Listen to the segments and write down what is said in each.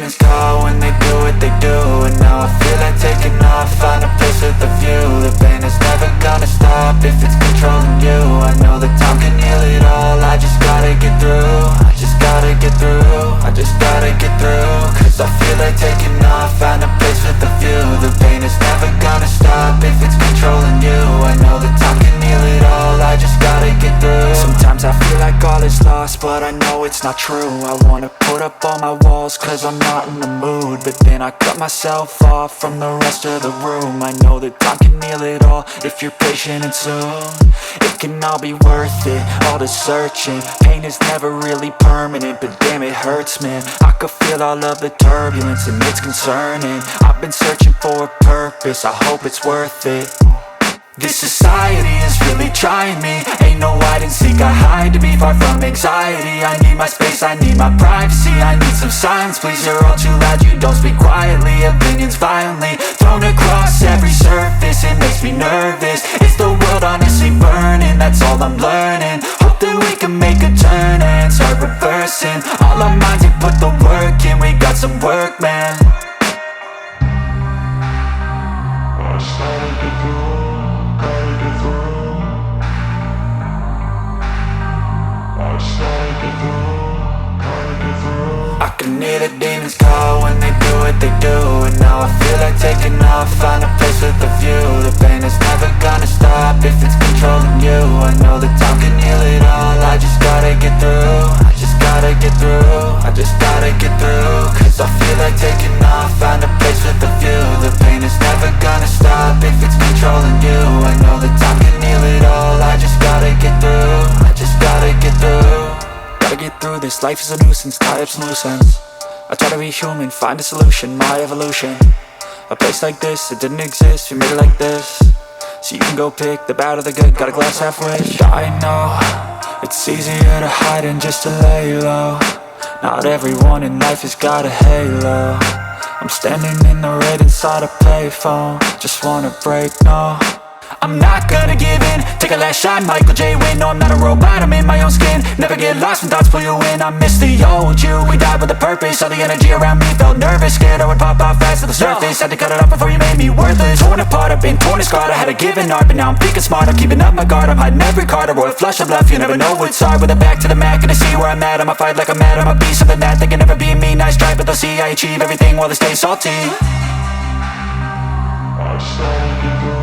demons call when they do what they do. And now I feel like taking off, find a place with a view. The pain is never gonna stop if it's controlling you. I know that time can heal it all, I just gotta get through. I just gotta get through, I just gotta get through. Cause I feel like taking off, find a place with a view. The pain is never gonna stop if it's controlling you. I know that time can heal it all, I just gotta get through. Sometimes I feel like all is lost, but I know it's not true. I wanna put up all my walls cause I'm not in the mood, but then I cut myself off from the rest of the room. I know that time can heal it all if you're patient and soon. It can all be worth it, all the searching. Pain is never really permanent, but damn it hurts, man. I could feel all of the turbulence and it's concerning. I've been searching for a purpose, I hope it's worth it. This society is really trying me. Ain't no hide and seek, I hide to be far from anxiety. I need my space, I need my privacy. I need some silence, please, you're all too loud. You don't speak quietly, opinions violently thrown across every surface. It makes me nervous, it's the world honestly burning. That's all I'm learning, hope that we can make a turn and start reversing. All our minds, we put the work in, we got some work, man. I started to go. I can hear the demons call when they do what they do. And now I feel like taking off, find a place with a view. The pain is never gonna stop if it's controlling you. I know that time can heal it all, I just gotta get through. I just gotta get through, I just gotta get through. Cause I feel like taking off, find a place with a view. The pain is never gonna stop if it's controlling you. I know that time can heal it all, I just gotta get through. I just gotta get through. Gotta get through this, life is a nuisance, tie up some loose ends. I try to be human, find a solution, my evolution. A place like this, it didn't exist, we made it like this. So you can go pick the bad or the good, got a glass halfway. I know, it's easier to hide than just to lay low. Not everyone in life has got a halo. I'm standing in the red inside a payphone, just wanna break, no. I'm not gonna give in, take a last shot, Michael J. Win. No, I'm not a robot, I'm in my own skin. Never get lost when thoughts pull you in. I miss the old you, we died with a purpose. All the energy around me felt nervous, scared I would pop off fast to the surface. Had to cut it off before you made me worthless. Torn apart, I've been torn and scarred. I had a given art, but now I'm thinking smart. I'm keeping up my guard, I'm hiding every card. A royal flush of love, you never know what's hard. With a back to the mat, gonna see where I'm at. I'ma fight like I'm mad, I'ma be something that they can never be me. Nice try, but they'll see I achieve everything while they stay salty. I started to go.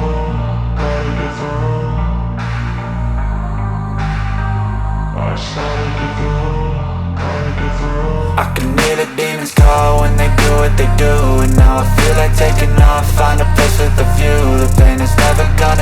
I can hear the demons call when they do what they do. And now I feel like taking off, find a place with a view. The pain is never gonna